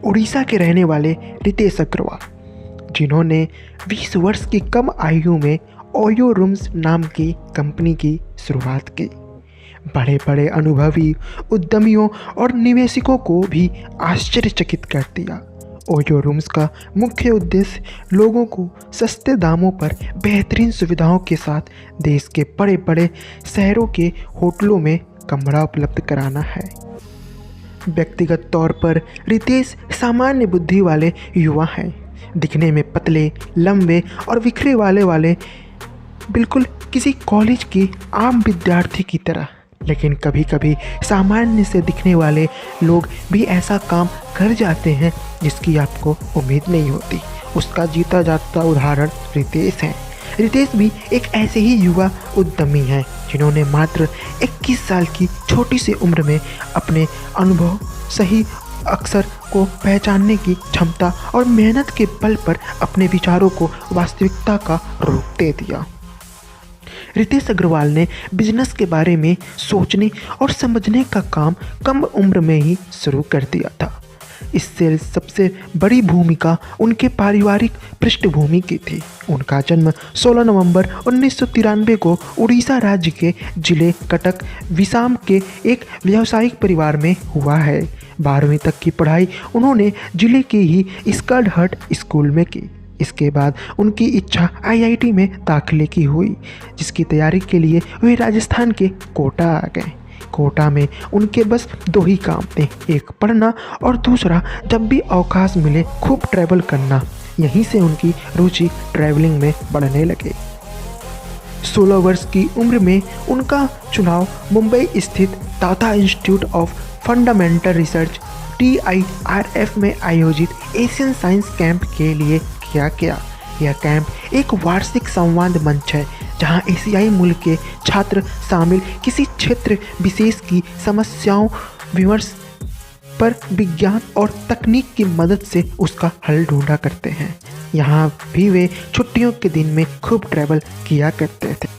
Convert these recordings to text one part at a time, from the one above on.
उड़ीसा के रहने वाले रितेश अग्रवाल, जिन्होंने 20 वर्ष की कम आयु में ओयो रूम्स नाम की कंपनी की शुरुआत की। बड़े बड़े अनुभवी उद्यमियों और निवेशकों को भी आश्चर्यचकित कर दिया। ओयो रूम्स का मुख्य उद्देश्य लोगों को सस्ते दामों पर बेहतरीन सुविधाओं के साथ देश के बड़े बड़े शहरों के होटलों में कमरा उपलब्ध कराना है। व्यक्तिगत तौर पर रितेश सामान्य बुद्धि वाले युवा हैं, दिखने में पतले, लंबे और बिखरे वाले बिल्कुल किसी कॉलेज के आम विद्यार्थी की तरह। लेकिन कभी कभी सामान्य से दिखने वाले लोग भी ऐसा काम कर जाते हैं जिसकी आपको उम्मीद नहीं होती। उसका जीता जागता उदाहरण रितेश है। रितेश भी एक ऐसे ही युवा उद्यमी हैं जिन्होंने मात्र 21 साल की छोटी सी उम्र में अपने अनुभव, सही अक्सर को पहचानने की क्षमता और मेहनत के बल पर अपने विचारों को वास्तविकता का रूप दे दिया। रितेश अग्रवाल ने बिजनेस के बारे में सोचने और समझने का काम कम उम्र में ही शुरू कर दिया था। इससे सबसे बड़ी भूमिका उनके पारिवारिक पृष्ठभूमि की थी। उनका जन्म 16 नवंबर 1993 को उड़ीसा राज्य के जिले कटक विसाम के एक व्यावसायिक परिवार में हुआ है। 12वीं तक की पढ़ाई उन्होंने जिले के ही स्कर्डहट स्कूल में की। इसके बाद उनकी इच्छा आईआईटी में दाखिले की हुई, जिसकी तैयारी के लिए वे राजस्थान के कोटा आ गए। कोटा में उनके बस 2 ही काम थे, एक पढ़ना और दूसरा जब भी अवकाश मिले खूब ट्रैवल करना। यहीं से उनकी रुचि ट्रैवलिंग में बढ़ने लगे। 16 वर्ष की उम्र में उनका चुनाव मुंबई स्थित Tata institute of fundamental research TIRF में आयोजित एशियन साइंस कैंप के लिए किया गया। यह कैंप एक वार्षिक संवाद मंच है जहां एशियाई मुल्क के छात्र शामिल किसी क्षेत्र विशेष की समस्याओं विमर्श पर विज्ञान और तकनीक की मदद से उसका हल ढूंढा करते हैं। यहाँ भी वे छुट्टियों के दिन में खूब ट्रैवल किया करते थे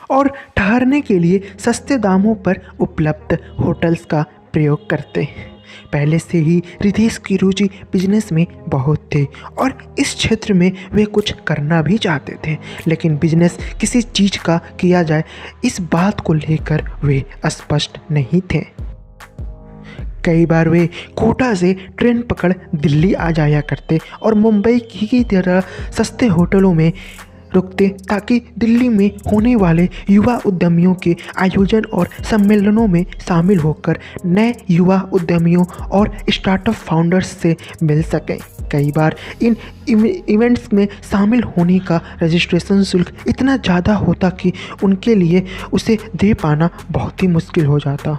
और ठहरने के लिए सस्ते दामों पर उपलब्ध होटल्स का प्रयोग करते हैं। पहले से ही रितेश की रुचि बिजनेस में बहुत थी और इस क्षेत्र में वे कुछ करना भी चाहते थे, लेकिन बिजनेस किसी चीज़ का किया जाए इस बात को लेकर वे स्पष्ट नहीं थे। कई बार वे कोटा से ट्रेन पकड़ दिल्ली आ जाया करते और मुंबई की तरह सस्ते होटलों में रुकते ताकि दिल्ली में होने वाले युवा उद्यमियों के आयोजन और सम्मेलनों में शामिल होकर नए युवा उद्यमियों और स्टार्टअप फाउंडर्स से मिल सकें। कई बार इन इवेंट्स में शामिल होने का रजिस्ट्रेशन शुल्क इतना ज़्यादा होता कि उनके लिए उसे दे पाना बहुत ही मुश्किल हो जाता।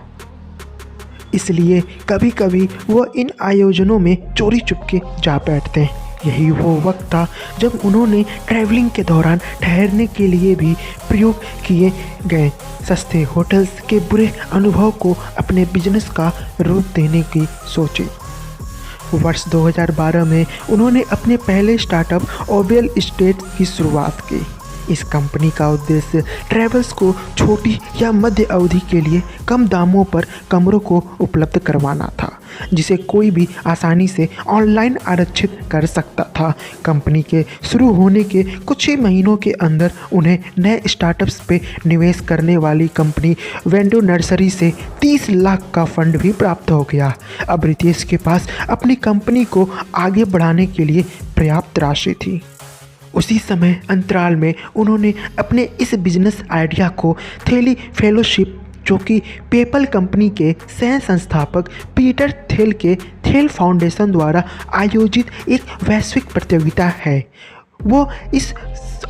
इसलिए कभी कभी वो इन आयोजनों में चोरी चुपके जा बैठते। यही वो वक्त था जब उन्होंने ट्रैवलिंग के दौरान ठहरने के लिए भी प्रयोग किए गए सस्ते होटल्स के बुरे अनुभव को अपने बिजनेस का रूप देने की सोची। वर्ष 2012 में उन्होंने अपने पहले स्टार्टअप ओबेल स्टेट की शुरुआत की। इस कंपनी का उद्देश्य ट्रैवल्स को छोटी या मध्य अवधि के लिए कम दामों पर कमरों को उपलब्ध करवाना था, जिसे कोई भी आसानी से ऑनलाइन आरक्षित कर सकता था। कंपनी के शुरू होने के कुछ ही महीनों के अंदर उन्हें नए स्टार्टअप्स पे निवेश करने वाली कंपनी वेंडो नर्सरी से 30 लाख का फंड भी प्राप्त हो गया। अब रितेश के पास अपनी कंपनी को आगे बढ़ाने के लिए पर्याप्त राशि थी। उसी समय अंतराल में उन्होंने अपने इस बिजनेस आइडिया को थेली फेलोशिप, जो कि पेपल कंपनी के सह संस्थापक पीटर थेल के थेल फाउंडेशन द्वारा आयोजित एक वैश्विक प्रतियोगिता है, वो इस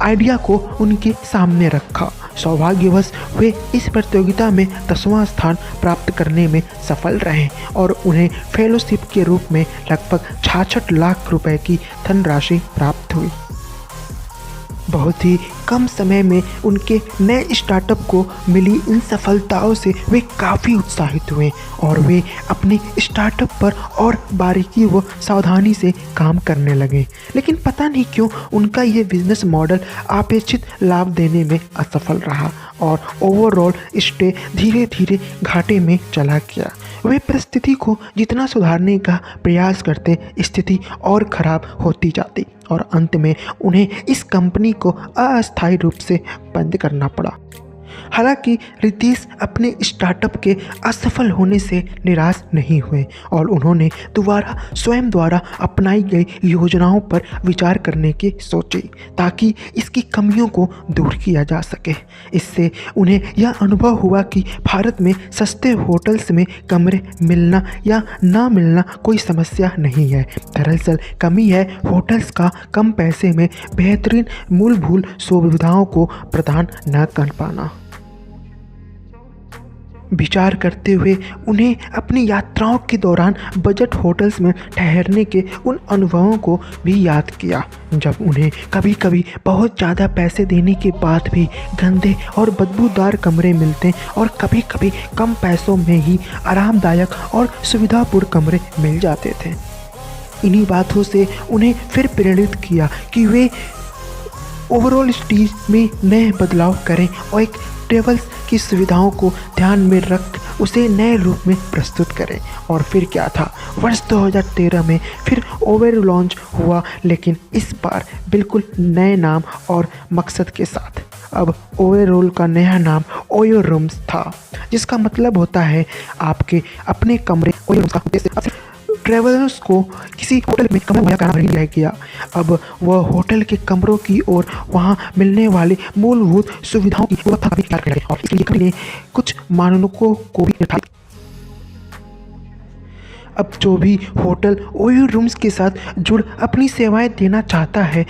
आइडिया को उनके सामने रखा। सौभाग्यवश वे इस प्रतियोगिता में 10वां स्थान प्राप्त करने में सफल रहे और उन्हें फेलोशिप के रूप में लगभग 66 लाख रुपए की धनराशि प्राप्त हुई। बहुत ही कम समय में उनके नए स्टार्टअप को मिली इन सफलताओं से वे काफ़ी उत्साहित हुए और वे अपने स्टार्टअप पर और बारीकी व सावधानी से काम करने लगे। लेकिन पता नहीं क्यों उनका ये बिजनेस मॉडल अपेक्षित लाभ देने में असफल रहा और ओवरऑल स्टे धीरे धीरे घाटे में चला गया। वे परिस्थिति को जितना सुधारने का प्रयास करते, स्थिति और ख़राब होती जाती और अंत में उन्हें इस कंपनी को अस्थायी रूप से बंद करना पड़ा। हालांकि रितेश अपने स्टार्टअप के असफल होने से निराश नहीं हुए और उन्होंने दोबारा स्वयं द्वारा अपनाई गई योजनाओं पर विचार करने की सोची ताकि इसकी कमियों को दूर किया जा सके। इससे उन्हें यह अनुभव हुआ कि भारत में सस्ते होटल्स में कमरे मिलना या ना मिलना कोई समस्या नहीं है। दरअसल कमी है होटल्स का कम पैसे में बेहतरीन मूलभूत सुविधाओं को प्रदान न कर पाना। विचार करते हुए उन्हें अपनी यात्राओं के दौरान बजट होटल्स में ठहरने के उन अनुभवों को भी याद किया जब उन्हें कभी कभी बहुत ज़्यादा पैसे देने के बाद भी गंदे और बदबूदार कमरे मिलते और कभी कभी कम पैसों में ही आरामदायक और सुविधापूर्ण कमरे मिल जाते थे। इन्हीं बातों से उन्हें फिर प्रेरित किया कि वे ओवरऑल स्टेज में नए बदलाव करें और एक ट्रेवल्स की सुविधाओं को ध्यान में रख उसे नए रूप में प्रस्तुत करें। और फिर क्या था, वर्ष 2013 में फिर ओवर लॉन्च हुआ, लेकिन इस बार बिल्कुल नए नाम और मकसद के साथ। अब ओवरऑल का नया नाम ओयो रूम्स था, जिसका मतलब होता है आपके अपने कमरे। ओयो रूम्स का उद्देश्य ट्रैवलर्स को किसी होटल में कमरा मुहैया कराना नहीं रह गया। अब वह होटल के कमरों की और वहां मिलने वाले मूलभूत सुविधाओं की व्यवस्था का विचार करें और इसके लिए कंपनी ने कुछ मानकों को भी निर्धारित। अब जो भी होटल ओयो रूम्स के साथ जुड़ अपनी सेवाएं देना चाहता है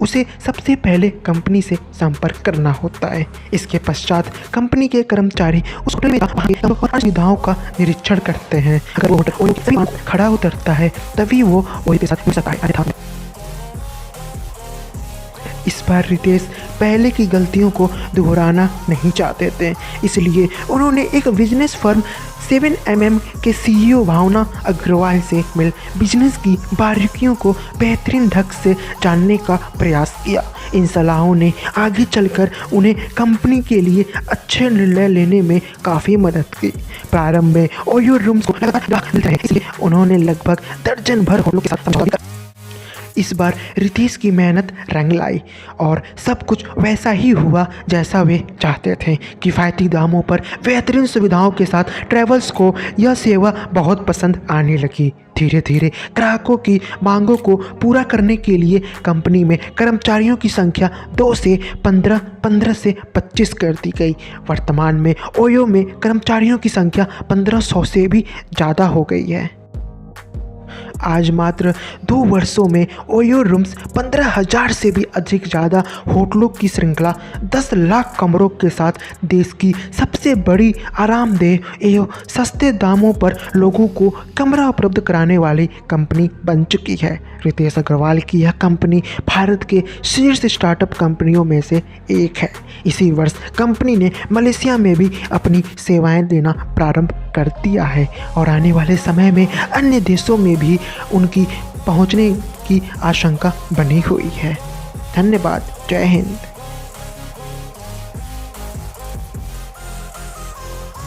उसे सबसे पहले कंपनी से संपर्क करना होता है। इसके पश्चात कंपनी के कर्मचारी उस होटल में सुविधाओं का निरीक्षण करते हैं। अगर वो होटल ओयो के साथ खड़ा उतरता है तभी वो ओयो के साथ मिल सकता है, अन्यथा इस बार रितेश पहले की गलतियों को दोहराना नहीं चाहते थे, इसलिए उन्होंने एक बिजनेस फर्म 7mm के CEO भावना अग्रवाल से मिल बिजनेस की बारीकियों को बेहतरीन ढंग से जानने का प्रयास किया। इन सलाहों ने आगे चलकर उन्हें कंपनी के लिए अच्छे निर्णय लेने में काफ़ी मदद की। प्रारंभ में ओयो रूम्स को लगातार मिलते रहे, इसलिए उन्होंने लगभग दर्जन भर होटलों के साथ समझौता किया। इस बार रितेश की मेहनत रंग लाई और सब कुछ वैसा ही हुआ जैसा वे चाहते थे। किफ़ायती दामों पर बेहतरीन सुविधाओं के साथ ट्रैवल्स को यह सेवा बहुत पसंद आने लगी। धीरे धीरे ग्राहकों की मांगों को पूरा करने के लिए कंपनी में कर्मचारियों की संख्या 2 से 15, 15 से 25 कर दी गई। वर्तमान में ओयो में कर्मचारियों की संख्या 1500 से भी ज़्यादा हो गई है। आज मात्र 2 वर्षों में ओयो रूम्स 15,000 से भी अधिक ज़्यादा होटलों की श्रृंखला 10 लाख कमरों के साथ देश की सबसे बड़ी आरामदेह एवं सस्ते दामों पर लोगों को कमरा उपलब्ध कराने वाली कंपनी बन चुकी है। रितेश अग्रवाल की यह कंपनी भारत के शीर्ष स्टार्टअप कंपनियों में से एक है। इसी वर्ष कंपनी ने मलेशिया में भी अपनी सेवाएं देना प्रारंभ कर दिया है और आने वाले समय में अन्य देशों में भी उनकी पहुंचने की आशंका बनी हुई है। धन्यवाद। जय हिंद।